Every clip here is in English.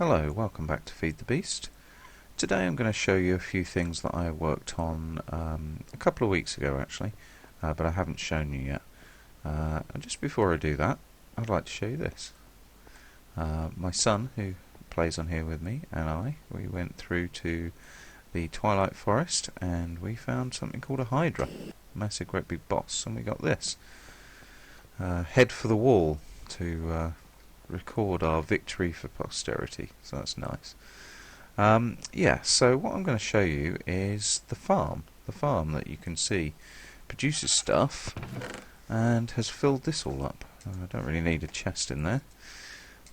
Hello, welcome back to Feed the Beast. Today I'm going to show you a few things that I worked on a couple of weeks ago actually, but I haven't shown you yet. And just before I do that, I'd like to show you this. My son, who plays on here with me, and we went through to the Twilight Forest and we found something called a Hydra, a massive great big boss, and we got this. Head for the wall to record our victory for posterity, so that's nice. Yeah, so what I'm going to show you is the farm that you can see produces stuff and has filled this all up. I don't really need a chest in there,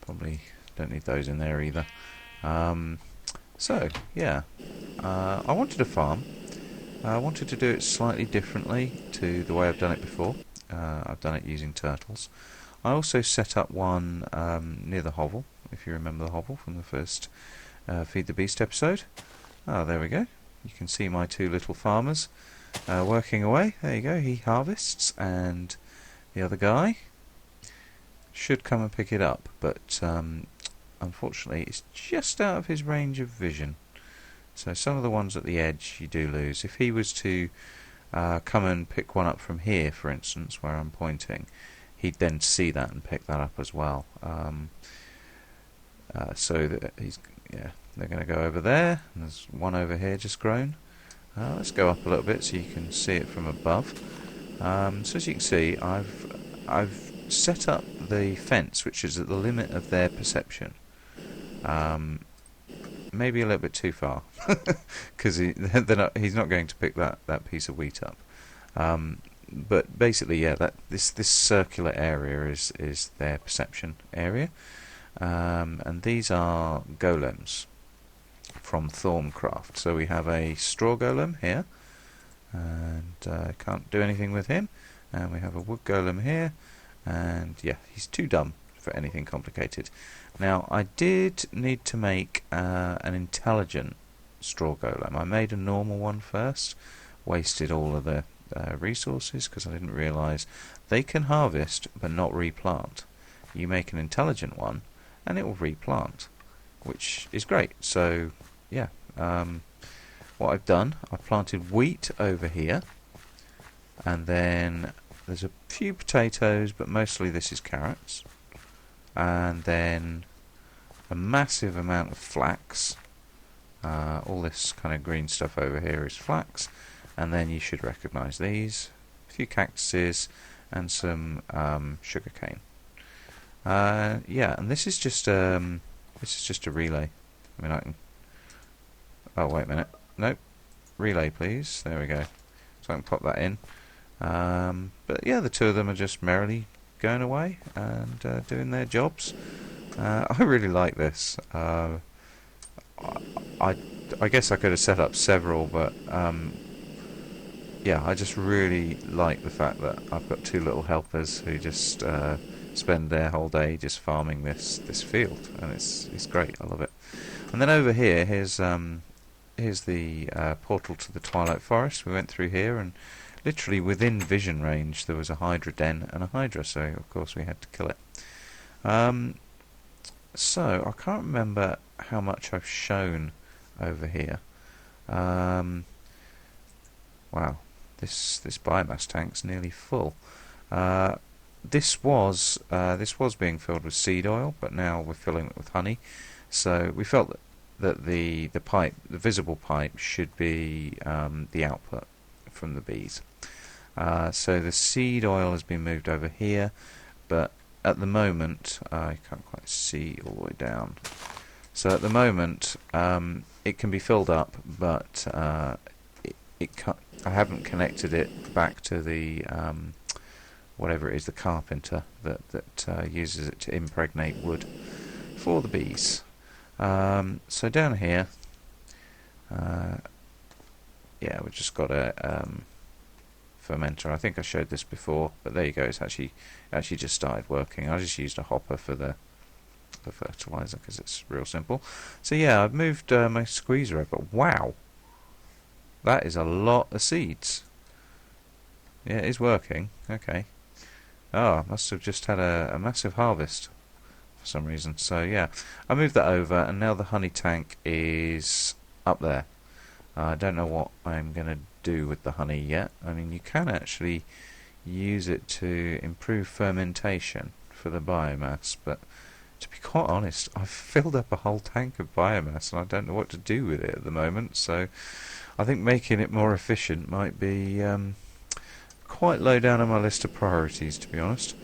probably don't need those in there either. So yeah, I wanted a farm. I wanted to do it slightly differently to the way I've done it before. I've done it using turtles. I also set up one near the hovel, if you remember the hovel from the first Feed the Beast episode. Oh, there we go. You can see my two little farmers working away. There you go, he harvests, and the other guy should come and pick it up, but unfortunately it's just out of his range of vision. So some of the ones at the edge you do lose. If he was to come and pick one up from here, for instance, where I'm pointing, he'd then see that and pick that up as well. So that they're going to go over there. And there's one over here just grown. Let's go up a little bit so you can see it from above. So as you can see, I've set up the fence, which is at the limit of their perception. Maybe a little bit too far, because he's not going to pick that piece of wheat up. But basically, yeah, this circular area is their perception area, and these are golems from Thorncraft. So we have a straw golem here, and can't do anything with him. And we have a wood golem here, and yeah, he's too dumb for anything complicated. Now, I did need to make an intelligent straw golem. I made a normal one first, wasted all of the resources because I didn't realise they can harvest but not replant. You make an intelligent one and it will replant, which is great. So yeah, what I've done, I've planted wheat over here, and then there's a few potatoes, but mostly this is carrots, and then a massive amount of flax. All this kind of green stuff over here is flax. And then you should recognise these, a few cactuses, and some sugar cane. Yeah, and this is just a relay. I mean, I can. Oh, wait a minute. Nope. Relay, please. There we go. So I can pop that in. But yeah, the two of them are just merrily going away and doing their jobs. I really like this. I guess I could have set up several, but yeah, I just really like the fact that I've got two little helpers who just spend their whole day just farming this field, and it's great. I love it. And then over here, here's the portal to the Twilight Forest. We went through here, and literally within vision range there was a Hydra den and a Hydra, so of course we had to kill it. So I can't remember how much I've shown over here. Wow. This biomass tank's nearly full. This was being filled with seed oil, but now we're filling it with honey. So we felt that the visible pipe should be the output from the bees. So the seed oil has been moved over here, but at the moment I can't quite see all the way down. So at the moment it can be filled up, but I haven't connected it back to the whatever it is, the carpenter that uses it to impregnate wood for the bees. So down here, yeah, we've just got a fermenter. I think I showed this before, but there you go. It's actually just started working. I just used a hopper for the fertilizer because it's real simple. So yeah, I've moved my squeezer over. Wow. That is a lot of seeds. Yeah, it is working. Okay. Oh, must have just had a massive harvest. For for some reason. So yeah, I moved that over, and now the honey tank is up there. I don't know what I'm going to do with the honey yet. I mean, you can actually use it to improve fermentation for the biomass, but to be quite honest, I've filled up a whole tank of biomass and I don't know what to do with it at the moment, so I think making it more efficient might be quite low down on my list of priorities, to be honest.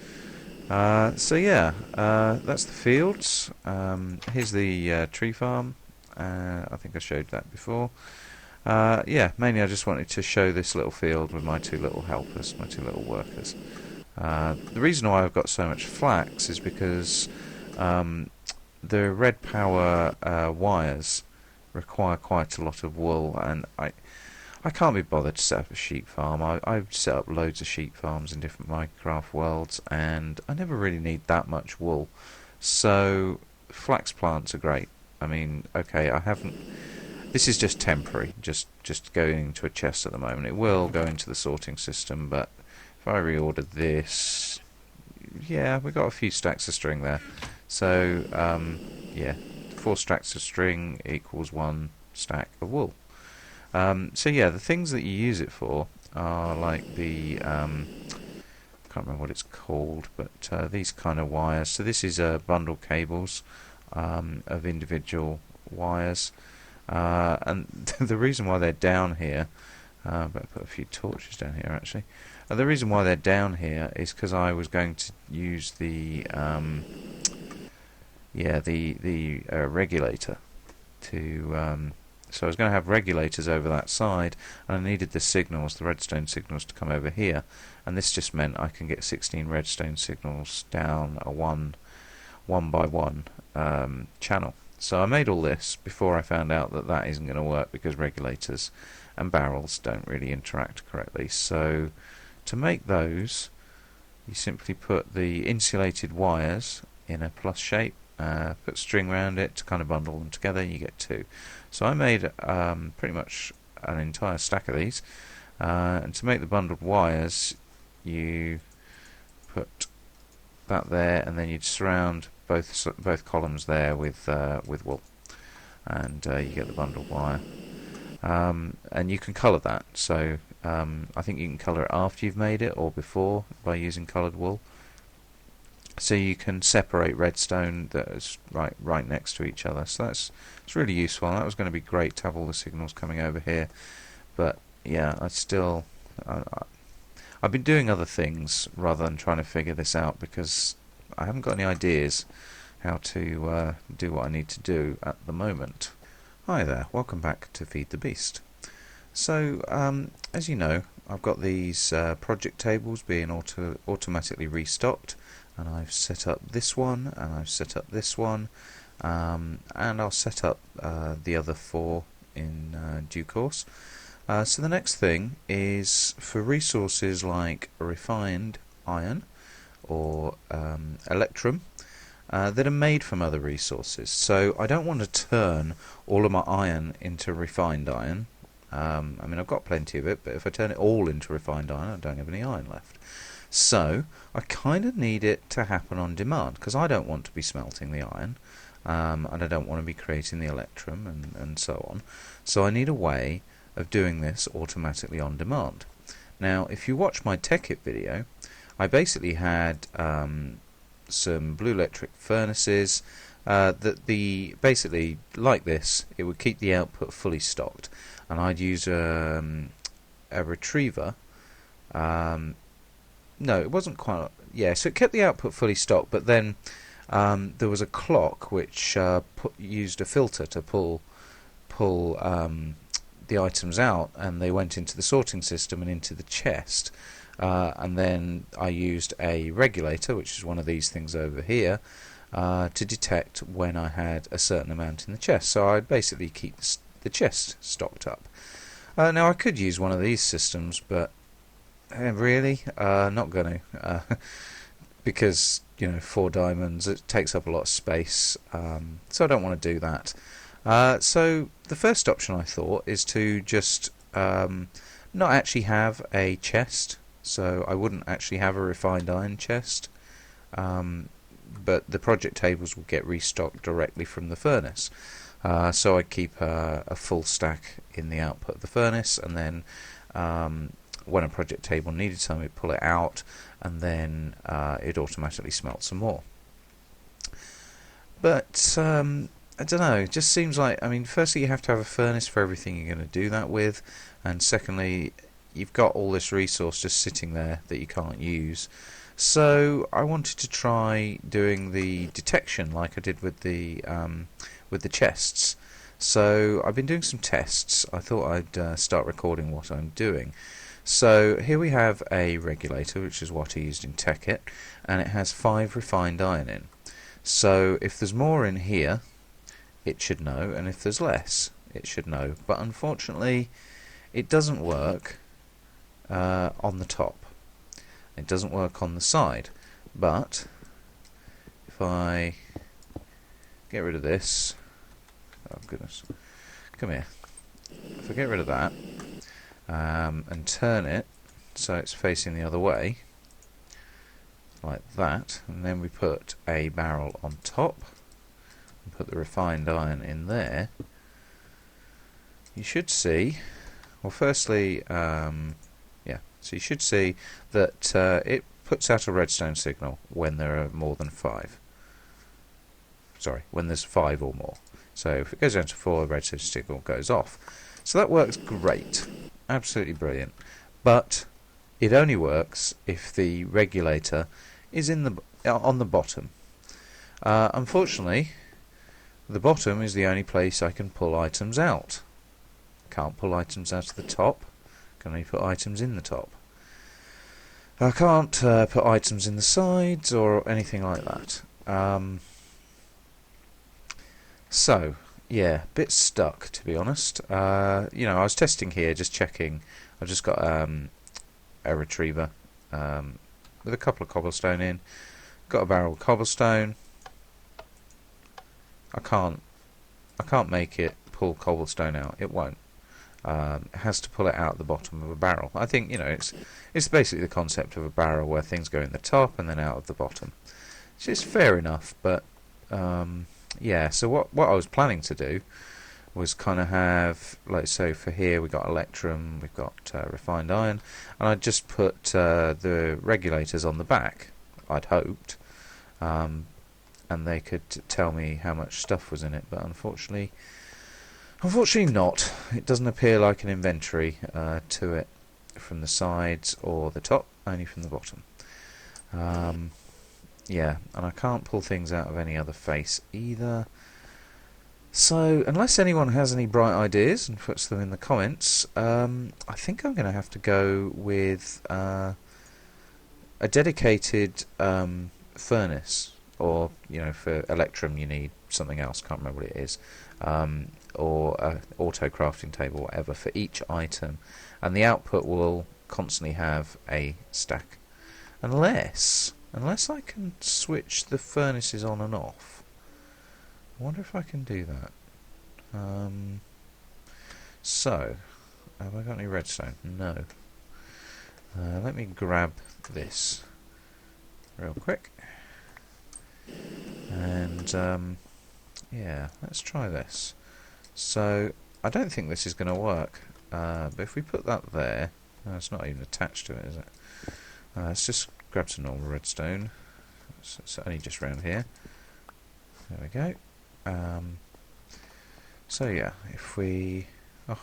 So yeah, that's the fields. Here's the tree farm. I think I showed that before. Yeah, mainly I just wanted to show this little field with my two little helpers, my two little workers. The reason why I've got so much flax is because the red power wires require quite a lot of wool, and I can't be bothered to set up a sheep farm. I've set up loads of sheep farms in different Minecraft worlds, and I never really need that much wool. So flax plants are great. I mean, okay, I haven't. This is just temporary, just going into a chest at the moment. It will go into the sorting system, but if I reorder this, yeah, we got a few stacks of string there. So yeah, 4 stacks of string equals 1 stack of wool. So yeah, the things that you use it for are like the can't remember what it's called, but these kind of wires. So this is bundle cables of individual wires, and the reason why they're down here, better put a few torches down here actually. The reason why they're down here is because I was going to use the regulator to. So I was going to have regulators over that side, and I needed the signals, the redstone signals, to come over here, and this just meant I can get 16 redstone signals down a one by one channel. So I made all this before I found out that that isn't going to work because regulators and barrels don't really interact correctly. So to make those, you simply put the insulated wires in a plus shape, put string around it to kind of bundle them together, you get 2. So I made pretty much an entire stack of these, and to make the bundled wires, you put that there, and then you'd surround both columns there with wool, and you get the bundled wire. And you can colour that. So I think you can colour it after you've made it or before by using coloured wool. So you can separate redstone that is right next to each other. So it's really useful. That was going to be great to have all the signals coming over here, but yeah, I've been doing other things rather than trying to figure this out because I haven't got any ideas how to do what I need to do at the moment. Hi there, welcome back to Feed the Beast. So as you know, I've got these project tables being automatically restocked, and I've set up this one, and I've set up this one, and I'll set up the other 4 in due course. So the next thing is for resources like refined iron or electrum that are made from other resources. So I don't want to turn all of my iron into refined iron. I mean, I've got plenty of it, but if I turn it all into refined iron, I don't have any iron left. So I kind of need it to happen on demand, because I don't want to be smelting the iron, and I don't want to be creating the electrum and so on. So I need a way of doing this automatically on demand. Now, if you watch my TechIt video, I basically had some blue electric furnaces that basically like this, it would keep the output fully stocked, and I'd use a retriever. No, it wasn't quite. Yeah, so it kept the output fully stocked, but then there was a clock which used a filter to pull the items out, and they went into the sorting system and into the chest. And then I used a regulator, which is one of these things over here, to detect when I had a certain amount in the chest. So I'd basically keep the chest stocked up. Now I could use one of these systems, but really, not going to, because 4 diamonds, it takes up a lot of space, so I don't want to do that. So the first option I thought is to just not actually have a chest. So I wouldn't actually have a refined iron chest, but the project tables will get restocked directly from the furnace. So I keep a full stack in the output of the furnace, and then when a project table needed some, it'd pull it out, and then it automatically smelts some more. But I don't know, it just seems like, I mean, firstly you have to have a furnace for everything you're going to do that with, and secondly you've got all this resource just sitting there that you can't use. So I wanted to try doing the detection like I did with the chests. So I've been doing some tests. I thought I'd start recording what I'm doing. So here we have a regulator, which is what I used in TechIt, and it has 5 refined iron in. So if there's more in here, it should know, and if there's less, it should know. But unfortunately, it doesn't work on the top. It doesn't work on the side. But if I get rid of this, oh goodness, come here. If I get rid of that and turn it so it's facing the other way, like that, and then we put a barrel on top and put the refined iron in there, you should see, well, firstly, so you should see that it puts out a redstone signal when there are more than 5. Sorry, when there's 5 or more. So if it goes down to 4, the redstone signal goes off. So that works great, absolutely brilliant. But it only works if the regulator is on the bottom. Unfortunately, the bottom is the only place I can pull items out. Can't pull items out of the top. Can only put items in the top. I can't put items in the sides or anything like that. So yeah, bit stuck, to be honest. I was testing here, just checking. I've just got a retriever with a couple of cobblestone in. Got a barrel of cobblestone. I can't make it pull cobblestone out. It won't. It has to pull it out the bottom of a barrel. I think it's basically the concept of a barrel where things go in the top and then out of the bottom. It's just fair enough, but yeah. So what I was planning to do was kind of have, like, so for here we got electrum, we've got refined iron, and I just put the regulators on the back. I'd hoped, and they could tell me how much stuff was in it, but unfortunately not. It doesn't appear like an inventory to it from the sides or the top, only from the bottom. Yeah, and I can't pull things out of any other face either. So, unless anyone has any bright ideas and puts them in the comments, I think I'm going to have to go with a dedicated furnace, or for electrum you need something else. Can't remember what it is. Or a auto crafting table, whatever, for each item, and the output will constantly have a stack, unless I can switch the furnaces on and off. I wonder if I can do that. So, have I got any redstone? No. Let me grab this real quick, and yeah, let's try this. So I don't think this is going to work, but if we put that there, it's not even attached to it, is it? Let's just grab some normal redstone. It's only just round here. There we go. So yeah, if we... Oh,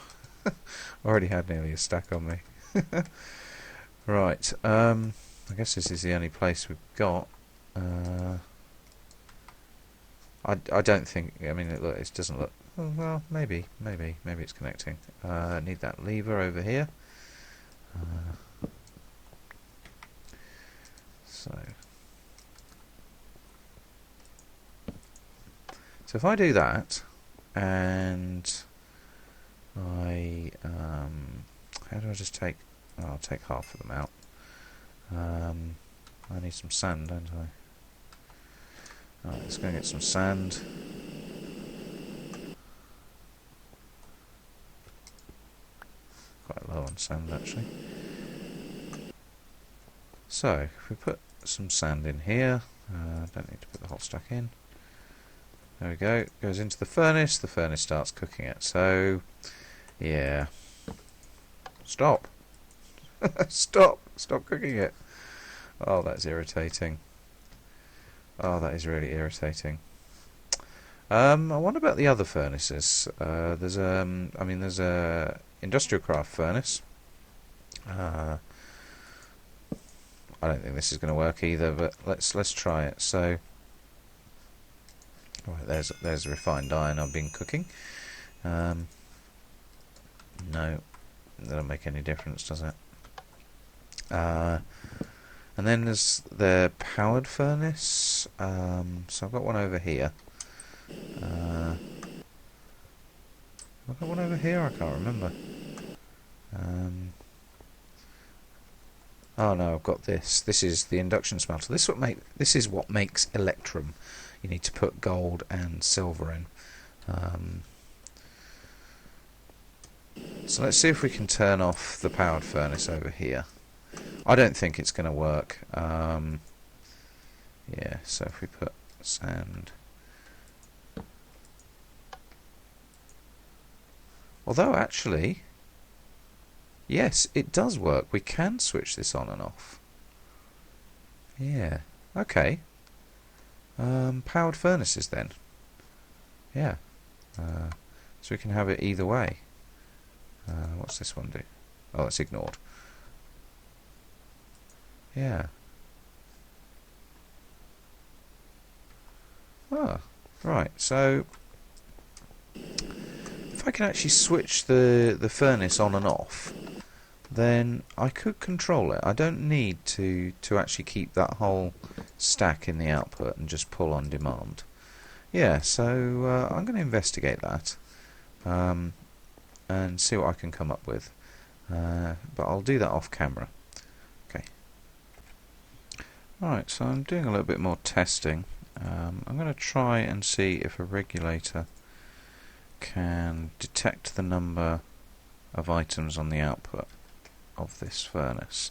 already had nearly a stack on me. Right, I guess this is the only place we've got. I don't think... I mean, it doesn't look... Well, maybe it's connecting. Need that lever over here. So if I do that, and I how do I just take? Oh, I'll take half of them out. I need some sand, don't I? Alright, let's go and get some sand. Quite low on sand, actually. So if we put some sand in here, Don't need to put the whole stack in. There we go. Goes into the furnace. The furnace starts cooking it. So, yeah. Stop. Stop cooking it. Oh, that's irritating. Oh, that is really irritating. I wonder about the other furnaces. There's a industrial craft furnace. I don't think this is going to work either, but let's try it. So, right, there's refined iron I've been cooking. No, that doesn't make any difference, does it? And then there's the powered furnace. So I've got one over here. I've got one over here. I can't remember. Oh no, I've got this. This is the induction smelter. This is what makes electrum. You need to put gold and silver in. So let's see if we can turn off the powered furnace over here. I don't think it's going to work. Yeah, so if we put sand. Although actually, yes, it does work. We can switch this on and off. Yeah, okay. Powered furnaces then. Yeah. So we can have it either way. What's this one do? Oh, it's ignored. Yeah. Ah, right. So if I can actually switch the furnace on and off, then I could control it. I don't need to actually keep that whole stack in the output and just pull on demand. Yeah, so I'm going to investigate that and see what I can come up with. But I'll do that off camera. Okay. Right, so I'm doing a little bit more testing. I'm going to try and see if a regulator can detect the number of items on the output of this furnace.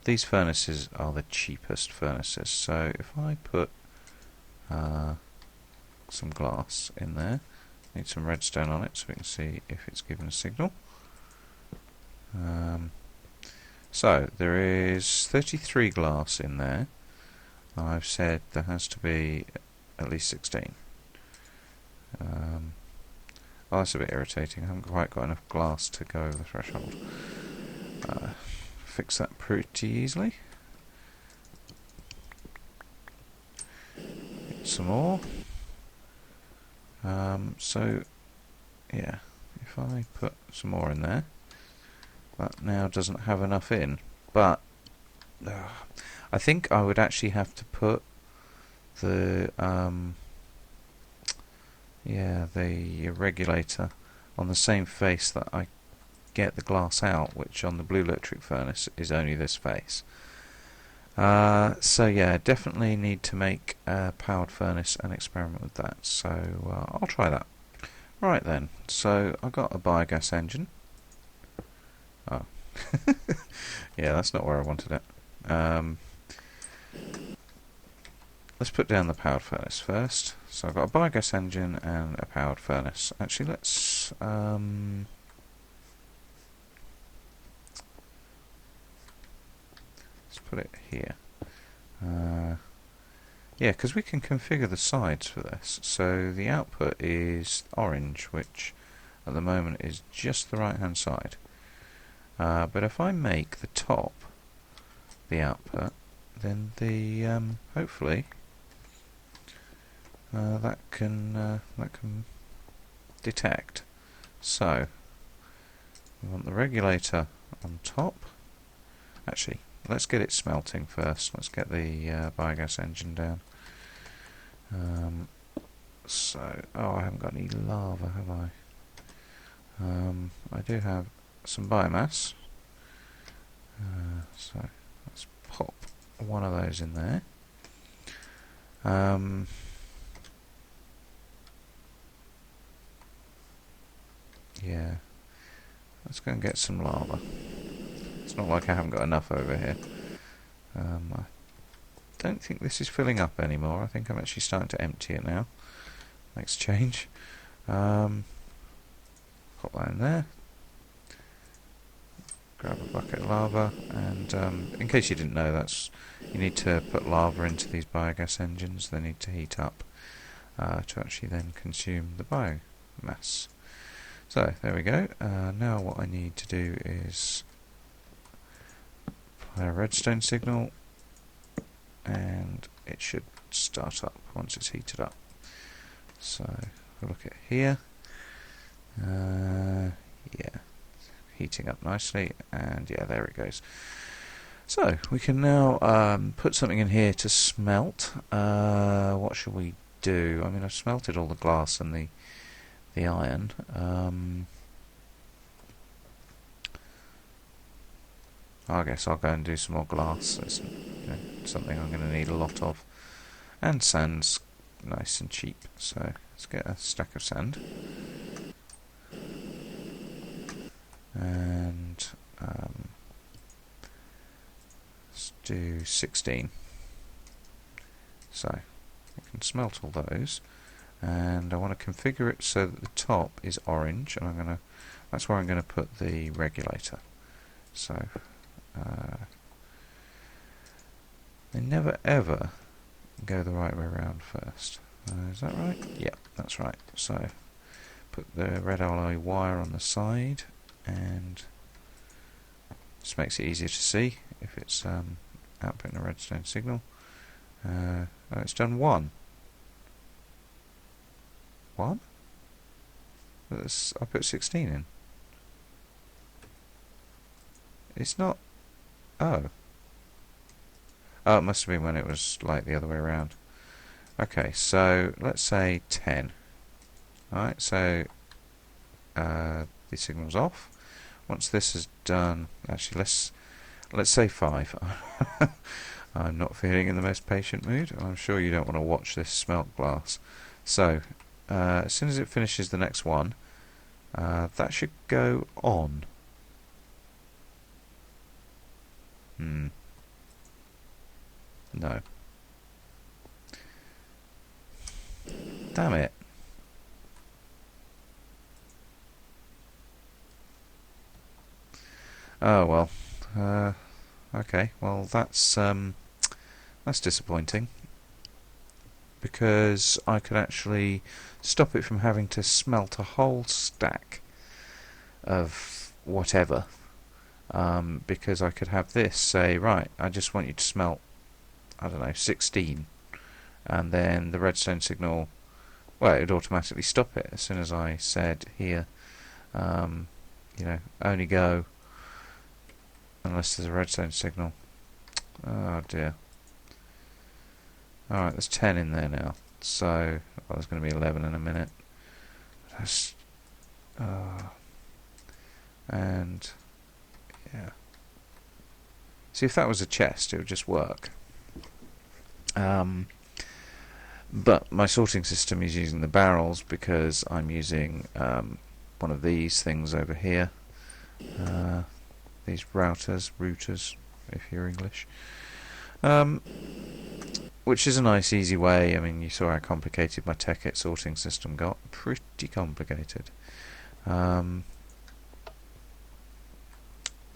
These furnaces are the cheapest furnaces, so if I put some glass in there, need some redstone on it so we can see if it's given a signal. So there is 33 glass in there. I've said there has to be at least 16. Oh, that's a bit irritating. I haven't quite got enough glass to go over the threshold. Fix that pretty easily. Get some more. So, yeah, if I put some more in there, that now doesn't have enough in. But I think I would actually have to put the the regulator on the same face that I get the glass out, which on the blue electric furnace is only this face. So yeah, definitely need to make a powered furnace and experiment with that. So I'll try that. Right then, so I got a biogas engine. Oh, yeah, that's not where I wanted it. Let's put down the powered furnace first. So I've got a biogas engine and a powered furnace. Actually, let's put it here. Yeah, because we can configure the sides for this. So the output is orange, which at the moment is just the right hand side. But if I make the top the output, then the hopefully that can detect. So we want the regulator on top. Actually, let's get it smelting first. Let's get the biogas engine down. So, I haven't got any lava, have I? I do have some biomass. So let's pop one of those in there. Yeah, let's go and get some lava. It's not like I haven't got enough over here. don't think this is filling up anymore. I think I'm actually starting to empty it now. Next change. Pop that in there. Grab a bucket of lava, and in case you didn't know, you need to put lava into these biogas engines. They need to heat up to actually then consume the biomass. So there we go. Now what I need to do is apply a redstone signal, and it should start up once it's heated up. So we'll look at here. Yeah, heating up nicely, and yeah, there it goes. So we can now put something in here to smelt. What should we do? I mean, I've smelted all the glass and the iron. I guess I'll go and do some more glass. It's something I'm going to need a lot of. And sand's nice and cheap, so let's get a stack of sand. And let's do 16. So I can smelt all those, and I want to configure it so that the top is orange, and that's where I'm going to put the regulator. So they never ever go the right way around first. Is that right? Yeah, that's right. So put the red alloy wire on the side, and this makes it easier to see if it's outputting a redstone signal. Oh, it's done 1. 1? I put 16 in. It's not. Oh. Oh, it must have been when it was like the other way around. Okay, so let's say 10. Alright, so the signal's off. Once this is done, actually let's say 5. I'm not feeling in the most patient mood. I'm sure you don't want to watch this smelt glass. So as soon as it finishes the next one, that should go on. No. Damn it. Oh well. Okay. Well, that's disappointing, because I could actually stop it from having to smelt a whole stack of whatever. Because I could have this say, right, I just want you to smelt, I don't know, 16, and then the redstone signal, well, it would automatically stop it as soon as I said here, only go unless there's a redstone signal. Oh dear. Alright, there's 10 in there now, so there's going to be 11 in a minute. And yeah. See, if that was a chest, it would just work. But my sorting system is using the barrels because I'm using one of these things over here. These routers, if you're English. Which is a nice, easy way. I mean, you saw how complicated my TechIt sorting system got. Pretty complicated.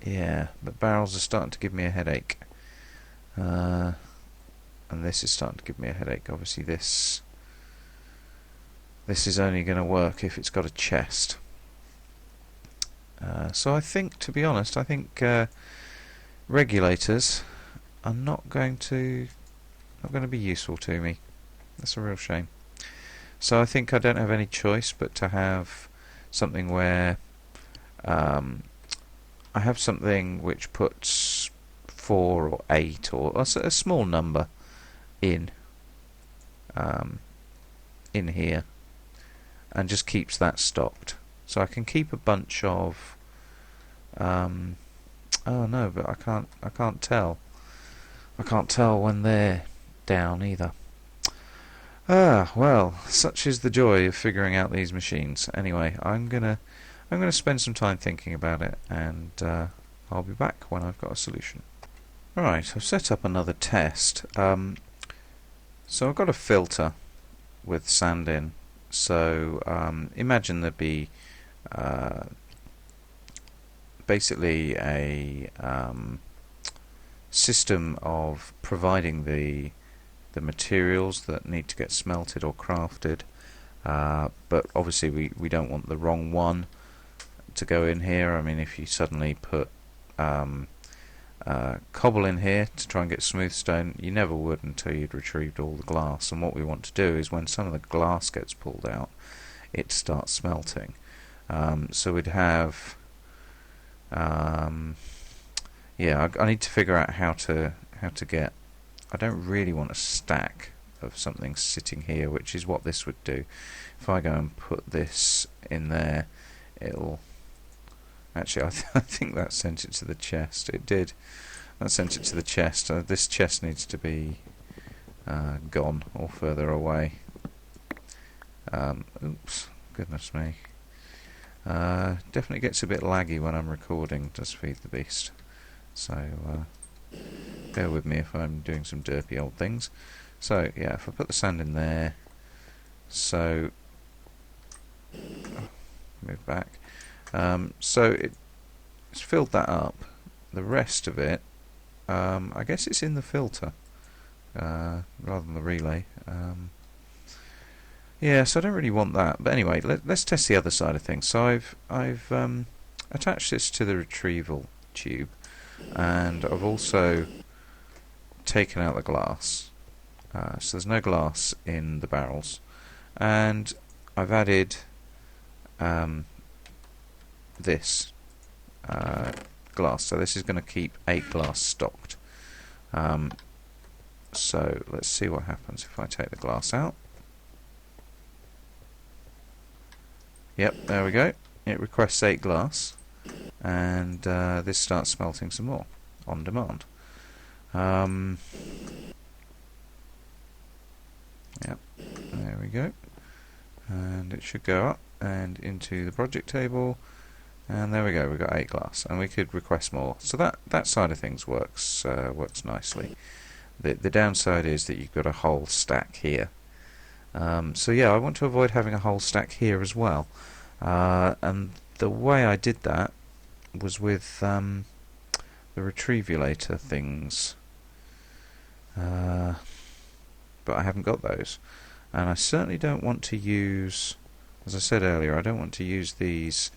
Yeah, but barrels are starting to give me a headache. And this is starting to give me a headache. Obviously this is only going to work if it's got a chest. So I think, to be honest, regulators are not going to be useful to me. That's a real shame. So I think I don't have any choice but to have something where I have something which puts 4 or 8 or a small number in here, and just keeps that stocked. So I can keep a bunch of oh no, but I can't tell. I can't tell when they're down either. Well, such is the joy of figuring out these machines. Anyway, I'm gonna spend some time thinking about it, and I'll be back when I've got a solution. Right, I've set up another test. So I've got a filter with sand in. So imagine there'd be uh, basically a system of providing the materials that need to get smelted or crafted, but obviously we don't want the wrong one to go in here. I mean, if you suddenly put cobble in here to try and get smooth stone, you never would until you'd retrieved all the glass. And what we want to do is when some of the glass gets pulled out, it starts smelting. So we'd have yeah, I need to figure out how to get. I don't really want a stack of something sitting here, which is what this would do. If I go and put this in there, it'll actually. I think that sent it to the chest. It did. That sent it to the chest. This chest needs to be gone or further away. Oops, goodness me. Definitely gets a bit laggy when I'm recording. Does Feed the Beast. So bear with me if I'm doing some derpy old things. So yeah, if I put the sand in there, so move back. So it's filled that up. The rest of it, I guess it's in the filter rather than the relay. Yeah, so I don't really want that. But anyway, let's test the other side of things. So I've attached this to the retrieval tube, and I've also taken out the glass. So there's no glass in the barrels, and I've added this glass. So this is going to keep 8 glass stocked. So let's see what happens if I take the glass out. Yep, there we go. It requests 8 glass, and this starts smelting some more on demand. Yep, there we go. And it should go up and into the project table, and there we go. We've got 8 glass, and we could request more. So that side of things works nicely. The downside is that you've got a whole stack here. So yeah, I want to avoid having a whole stack here as well. And the way I did that was with the retrievulator things. But I haven't got those. And I certainly don't want to use, as I said earlier, I don't want to use these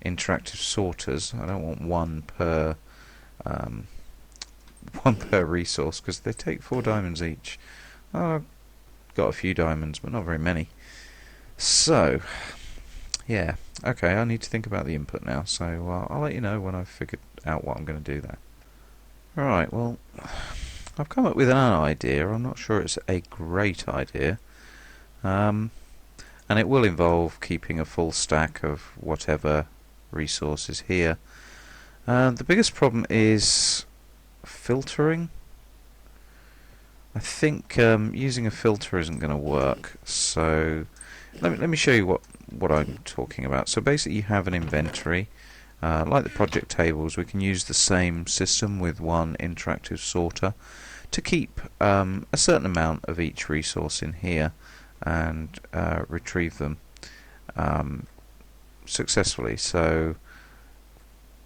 interactive sorters. I don't want one per resource, because they take 4 diamonds each. I've got a few diamonds, but not very many. So yeah, okay, I need to think about the input now, so I'll let you know when I've figured out what I'm going to do there. Alright, well, I've come up with an idea. I'm not sure it's a great idea, and it will involve keeping a full stack of whatever resources here. The biggest problem is filtering. I think using a filter isn't going to work, so let me show you what I'm talking about. So basically you have an inventory. Like the project tables, we can use the same system with one interactive sorter to keep a certain amount of each resource in here and retrieve them successfully. So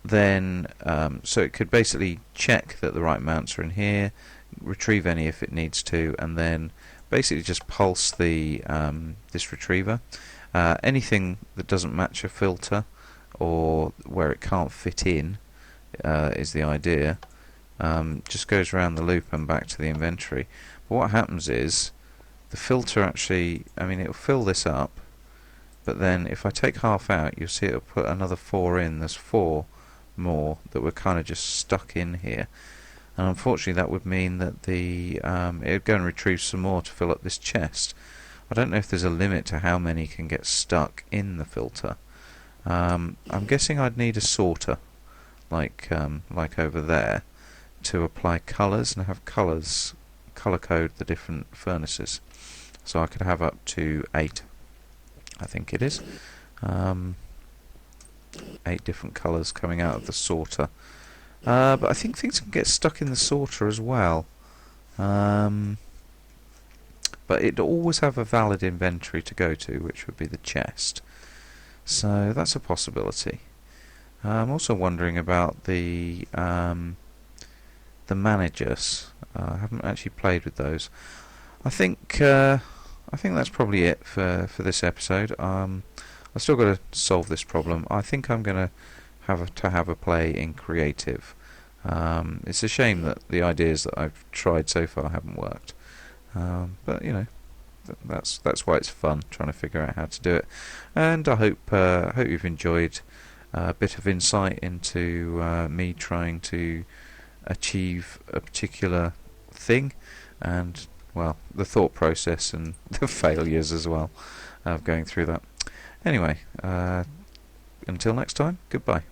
then so it could basically check that the right amounts are in here, retrieve any if it needs to, and then basically just pulse the this retriever. Anything that doesn't match a filter or where it can't fit in is the idea. Just goes around the loop and back to the inventory. But what happens is the filter actually, I mean, it'll fill this up, but then if I take half out, you'll see it'll put another 4 in. There's 4 more that were kind of just stuck in here, and unfortunately that would mean that the it would go and retrieve some more to fill up this chest. I don't know if there's a limit to how many can get stuck in the filter. I'm guessing I'd need a sorter like over there to apply colours and have colours colour code the different furnaces. So I could have up to 8, I think it is, 8 different colours coming out of the sorter. But I think things can get stuck in the sorter as well. Um, but it'd always have a valid inventory to go to, which would be the chest. So that's a possibility. I'm also wondering about the managers. I haven't actually played with those. I think I think that's probably it for this episode. I've still got to solve this problem. I think I'm going to have a play in creative. It's a shame that the ideas that I've tried so far haven't worked. But you know, that's why it's fun trying to figure out how to do it. And I hope you've enjoyed a bit of insight into me trying to achieve a particular thing, and well, the thought process and the failures as well of going through that. Anyway, until next time, goodbye.